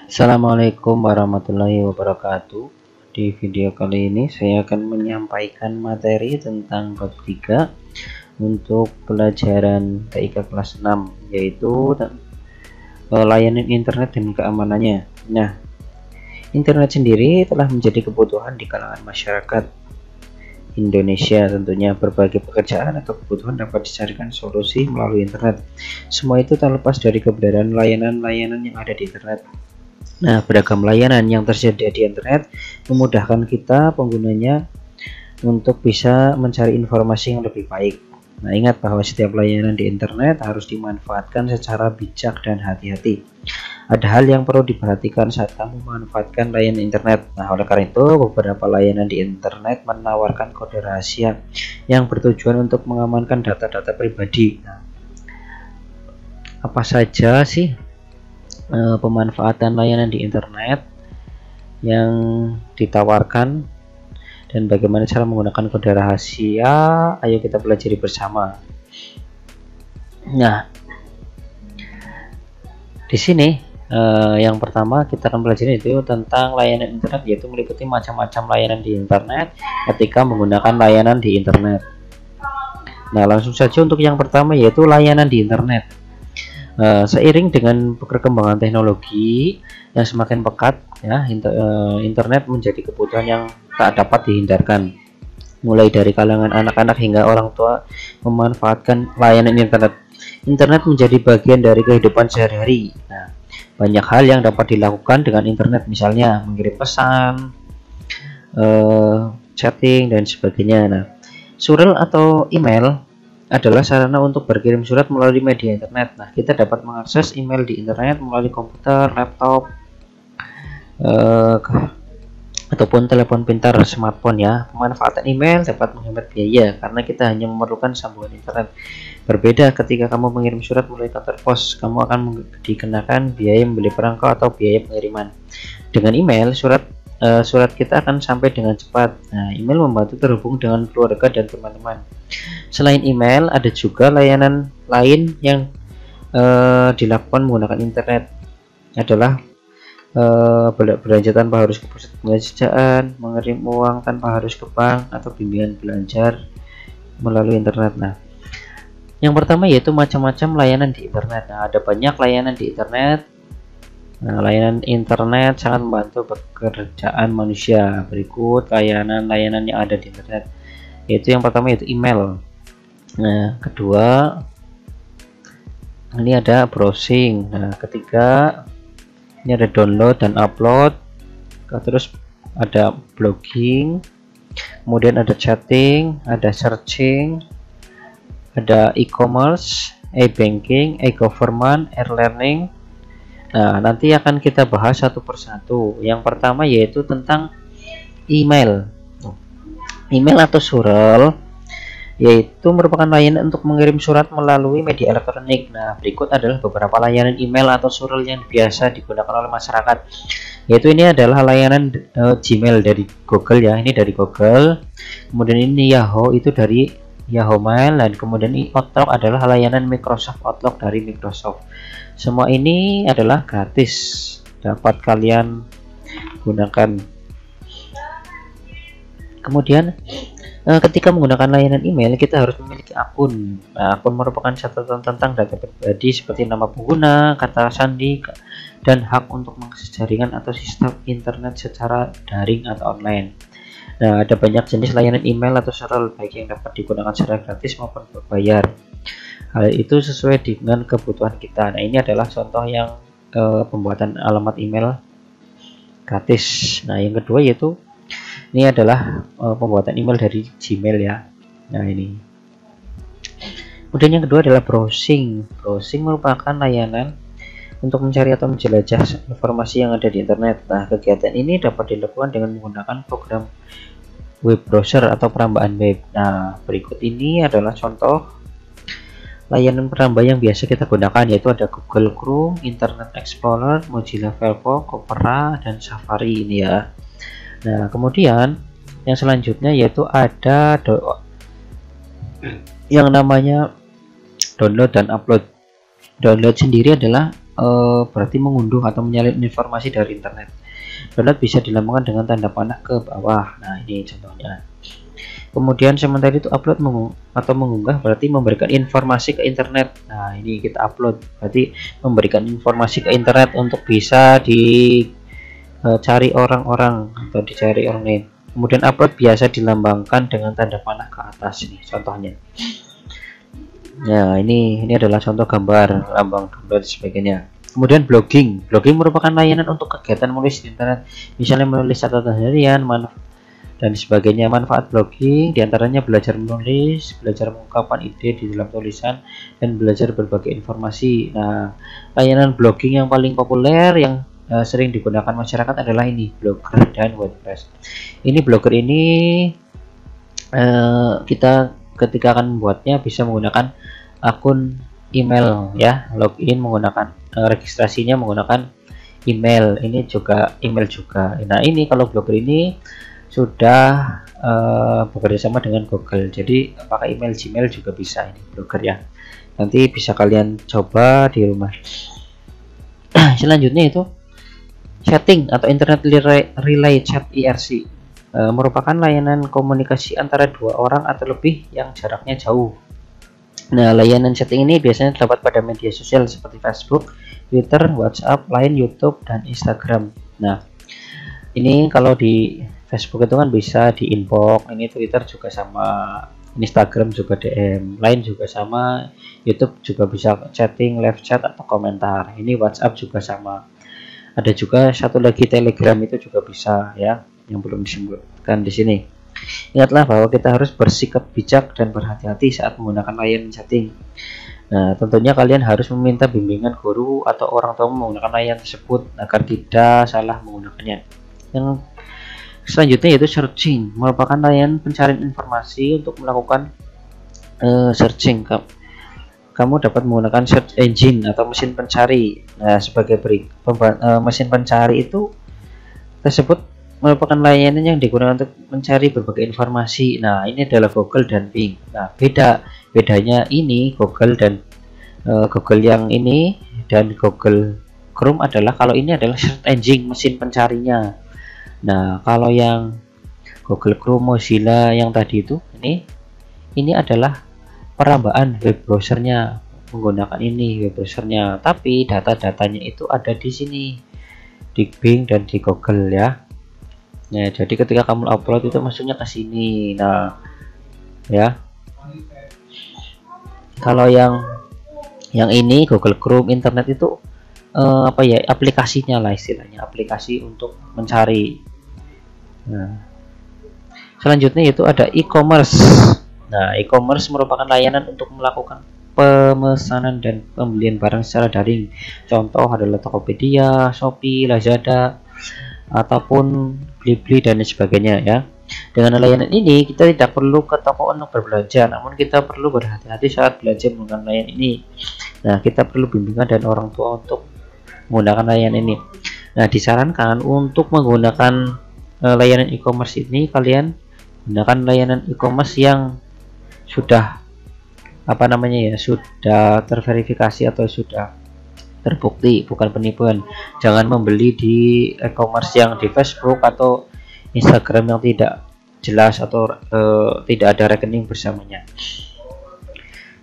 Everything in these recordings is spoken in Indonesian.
Assalamualaikum warahmatullahi wabarakatuh. Di video kali ini saya akan menyampaikan materi tentang bab 3 untuk pelajaran TIK kelas 6, yaitu layanan internet dan keamanannya. Nah, internet sendiri telah menjadi kebutuhan di kalangan masyarakat Indonesia. Tentunya berbagai pekerjaan atau kebutuhan dapat dicarikan solusi melalui internet. Semua itu terlepas dari keberadaan layanan-layanan yang ada di internet. Nah, beragam layanan yang tersedia di internet memudahkan kita penggunanya untuk bisa mencari informasi yang lebih baik. Nah, ingat bahwa setiap layanan di internet harus dimanfaatkan secara bijak dan hati-hati. Ada hal yang perlu diperhatikan saat kamu memanfaatkan layanan internet. Nah, oleh karena itu, beberapa layanan di internet menawarkan kode rahasia yang bertujuan untuk mengamankan data-data pribadi. Nah, apa saja sih pemanfaatan layanan di internet yang ditawarkan dan bagaimana cara menggunakan kode rahasia? Ayo kita pelajari bersama. Nah, di sini yang pertama kita akan pelajari itu tentang layanan internet, yaitu meliputi macam-macam layanan di internet ketika menggunakan layanan di internet. Nah, langsung saja untuk yang pertama, yaitu layanan di internet. Seiring dengan perkembangan teknologi yang semakin pekat, ya, internet menjadi kebutuhan yang tak dapat dihindarkan. Mulai dari kalangan anak-anak hingga orang tua memanfaatkan layanan internet. Internet menjadi bagian dari kehidupan sehari-hari. Nah, banyak hal yang dapat dilakukan dengan internet, misalnya mengirim pesan, chatting, dan sebagainya. Nah, surel atau email adalah sarana untuk berkirim surat melalui media internet. Nah, kita dapat mengakses email di internet melalui komputer, laptop, ataupun telepon pintar smartphone, ya. Pemanfaatan email dapat menghemat biaya karena kita hanya memerlukan sambungan internet. Berbeda ketika kamu mengirim surat melalui kantor pos, kamu akan dikenakan biaya membeli perangko atau biaya pengiriman. Dengan email, surat kita akan sampai dengan cepat. Nah, email membantu terhubung dengan keluarga dan teman-teman. Selain email, ada juga layanan lain yang dilakukan menggunakan internet, adalah belanja tanpa harus ke pusat perbelanjaan, mengirim uang tanpa harus ke bank, atau bimbingan belajar melalui internet. Nah, yang pertama yaitu macam-macam layanan di internet. Nah, ada banyak layanan di internet. Nah, layanan internet sangat membantu pekerjaan manusia. Berikut layanan-layanan yang ada di internet, yaitu yang pertama yaitu email. Nah, kedua ini ada browsing. Nah, ketiga ini ada download dan upload. Terus ada blogging, kemudian ada chatting, ada searching, ada e-commerce, e-banking, e-government, e-learning. Nah, nanti akan kita bahas satu persatu. Yang pertama yaitu tentang email. Email atau surel yaitu merupakan layanan untuk mengirim surat melalui media elektronik. Nah, berikut adalah beberapa layanan email atau surel yang biasa digunakan oleh masyarakat. Yaitu ini adalah layanan Gmail dari Google, ya. Ini dari Google. Kemudian ini Yahoo, itu dari Yahoo Mail, dan kemudian ini Outlook adalah layanan Microsoft Outlook dari Microsoft. Semua ini adalah gratis, dapat kalian gunakan. Kemudian ketika menggunakan layanan email, kita harus memiliki akun. Nah, akun merupakan catatan tentang data pribadi seperti nama pengguna, kata sandi, dan hak untuk mengakses jaringan atau sistem internet secara daring atau online. Nah, ada banyak jenis layanan email atau surel, baik yang dapat digunakan secara gratis maupun berbayar. Hal itu sesuai dengan kebutuhan kita. Nah, ini adalah contoh yang pembuatan alamat email gratis. Nah, yang kedua yaitu ini adalah pembuatan email dari Gmail, ya. Nah, ini. Kemudian yang kedua adalah browsing. Browsing merupakan layanan untuk mencari atau menjelajah informasi yang ada di internet. Nah, kegiatan ini dapat dilakukan dengan menggunakan program web browser atau perambaan web. Nah, berikut ini adalah contoh layanan perambah yang biasa kita gunakan, yaitu ada Google Chrome, Internet Explorer, Mozilla Firefox, Opera, dan Safari, ini, ya. Nah, kemudian yang selanjutnya yaitu ada yang namanya download dan upload. Download sendiri adalah berarti mengunduh atau menyalin informasi dari internet. Download bisa dilambangkan dengan tanda panah ke bawah. Nah, ini contohnya. Kemudian sementara itu upload atau mengunggah berarti memberikan informasi ke internet. Nah, ini kita upload berarti memberikan informasi ke internet untuk bisa dicari orang-orang atau dicari orang lain. Kemudian upload biasa dilambangkan dengan tanda panah ke atas, ini contohnya. Nah, ini adalah contoh gambar lambang download sebagainya. Kemudian blogging merupakan layanan untuk kegiatan menulis di internet, misalnya menulis catatan harian, dan sebagainya. Manfaat blogging diantaranya belajar menulis, belajar mengungkapkan ide di dalam tulisan, dan belajar berbagai informasi. Nah, layanan blogging yang paling populer yang sering digunakan masyarakat adalah ini, Blogger dan WordPress. Ini Blogger ini kita ketika akan membuatnya bisa menggunakan akun email ya, login menggunakan registrasinya menggunakan email. Ini juga email juga. Nah, ini kalau Blogger ini sudah bekerja sama dengan Google, jadi pakai email Gmail juga bisa ini Blogger ya. Nanti bisa kalian coba di rumah. Selanjutnya itu chatting atau Internet Relay Chat IRC, merupakan layanan komunikasi antara dua orang atau lebih yang jaraknya jauh. Nah, layanan chatting ini biasanya terdapat pada media sosial seperti Facebook, Twitter, WhatsApp, Line, YouTube, dan Instagram. Nah, ini kalau di Facebook itu kan bisa di inbox, ini Twitter juga sama, Instagram juga DM, Line juga sama, YouTube juga bisa chatting, live chat atau komentar. Ini WhatsApp juga sama. Ada juga satu lagi Telegram, itu juga bisa ya, yang belum disebutkan di sini. Ingatlah bahwa kita harus bersikap bijak dan berhati-hati saat menggunakan layanan chatting. Nah, tentunya kalian harus meminta bimbingan guru atau orang tua menggunakan layanan tersebut agar tidak salah menggunakannya. Yang selanjutnya yaitu searching, merupakan layanan pencarian informasi untuk melakukan searching. Kamu dapat menggunakan search engine atau mesin pencari. Nah, sebagai mesin pencari itu tersebut merupakan layanan yang digunakan untuk mencari berbagai informasi. Nah, ini adalah Google dan Bing. Nah, bedanya ini Google dan Google yang ini dan Google Chrome adalah kalau ini adalah search engine, mesin pencarinya. Nah, kalau yang Google Chrome, Mozilla yang tadi itu ini adalah perambaan web browsernya, menggunakan ini web browsernya, tapi data-datanya itu ada di sini di Bing dan di Google ya. Nah, jadi ketika kamu upload itu maksudnya ke sini. Nah, ya. Kalau yang ini Google Chrome internet itu apa ya, aplikasinya lah istilahnya, aplikasi untuk mencari. Nah, selanjutnya yaitu ada e-commerce. Nah, e-commerce merupakan layanan untuk melakukan pemesanan dan pembelian barang secara daring. Contoh adalah Tokopedia, Shopee, Lazada, ataupun Blibli dan sebagainya ya. Dengan layanan ini kita tidak perlu ke toko untuk berbelanja, namun kita perlu berhati-hati saat belanja menggunakan layanan ini. Nah, kita perlu bimbingan dan orang tua untuk menggunakan layanan ini. Nah, disarankan untuk menggunakan layanan e-commerce ini, kalian gunakan layanan e-commerce yang sudah sudah terverifikasi atau sudah terbukti, bukan penipuan. Jangan membeli di e-commerce yang di Facebook atau Instagram yang tidak jelas atau tidak ada rekening bersamanya.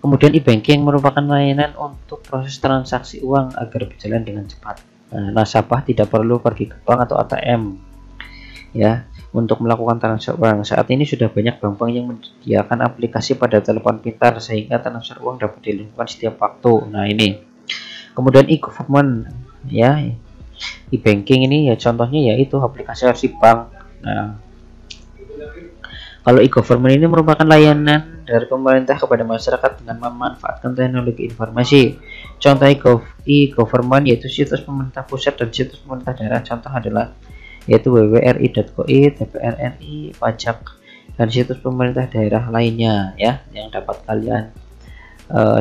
Kemudian e-banking merupakan layanan untuk proses transaksi uang agar berjalan dengan cepat. Nasabah tidak perlu pergi ke bank atau ATM ya untuk melakukan transfer uang. Saat ini sudah banyak bank-bank yang menyediakan aplikasi pada telepon pintar sehingga transfer uang dapat dilakukan setiap waktu. Nah, ini. Kemudian e-government ya. E-banking ini ya contohnya yaitu aplikasi bank. Nah, kalau e-government ini merupakan layanan dari pemerintah kepada masyarakat dengan memanfaatkan teknologi informasi. Contoh e-government yaitu situs pemerintah pusat dan situs pemerintah daerah. Contoh adalah yaitu www.ri.go.id, TPRRI, pajak, dan situs pemerintah daerah lainnya ya yang dapat kalian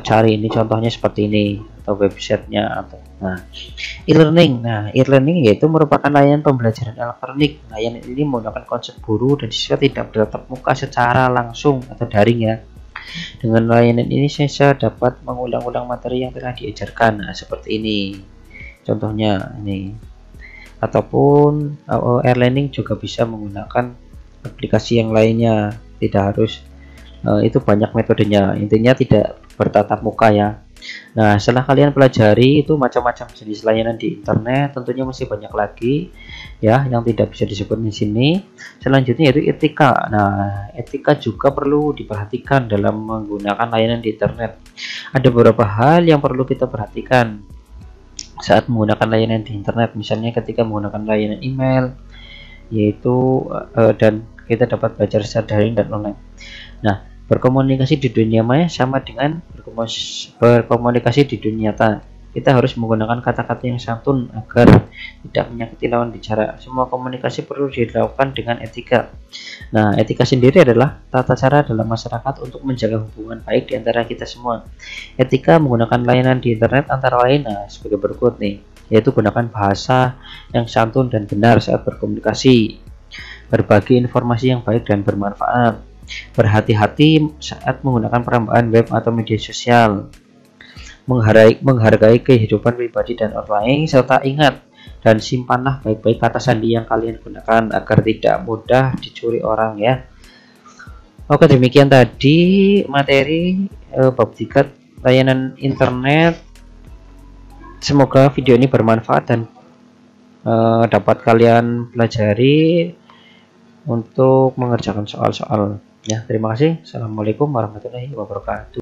cari. Ini contohnya seperti ini atau websitenya atau e-learning. Nah, e-learning yaitu merupakan layanan pembelajaran elektronik. Layanan ini menggunakan konsep guru dan siswa tidak bertatap muka secara langsung atau daring ya. Dengan layanan ini siswa dapat mengulang-ulang materi yang telah diajarkan. Nah, seperti ini. contohnya ini. Ataupun e-learning juga bisa menggunakan aplikasi yang lainnya, tidak harus itu banyak metodenya, intinya tidak bertatap muka ya. Nah, setelah kalian pelajari itu macam-macam jenis layanan di internet, tentunya masih banyak lagi ya yang tidak bisa disebut di sini. Selanjutnya yaitu etika. Nah, etika juga perlu diperhatikan dalam menggunakan layanan di internet. Ada beberapa hal yang perlu kita perhatikan saat menggunakan layanan di internet, misalnya ketika menggunakan layanan email, yaitu dan kita dapat belajar secara daring dan online. Nah, berkomunikasi di dunia maya sama dengan berkomunikasi di dunia nyata. Kita harus menggunakan kata-kata yang santun agar tidak menyakiti lawan bicara. Semua komunikasi perlu dilakukan dengan etika. Nah, etika sendiri adalah tata cara dalam masyarakat untuk menjaga hubungan baik di antara kita semua. Etika menggunakan layanan di internet antara lain sebagai berikut nih, yaitu gunakan bahasa yang santun dan benar saat berkomunikasi, berbagi informasi yang baik dan bermanfaat, berhati-hati saat menggunakan perambaan web atau media sosial, menghargai kehidupan pribadi dan orang lain, serta ingat dan simpanlah baik-baik kata sandi yang kalian gunakan agar tidak mudah dicuri orang ya. Oke, demikian tadi materi bab 3 layanan internet. Semoga video ini bermanfaat dan dapat kalian pelajari untuk mengerjakan soal-soal ya. Terima kasih. Assalamualaikum warahmatullahi wabarakatuh.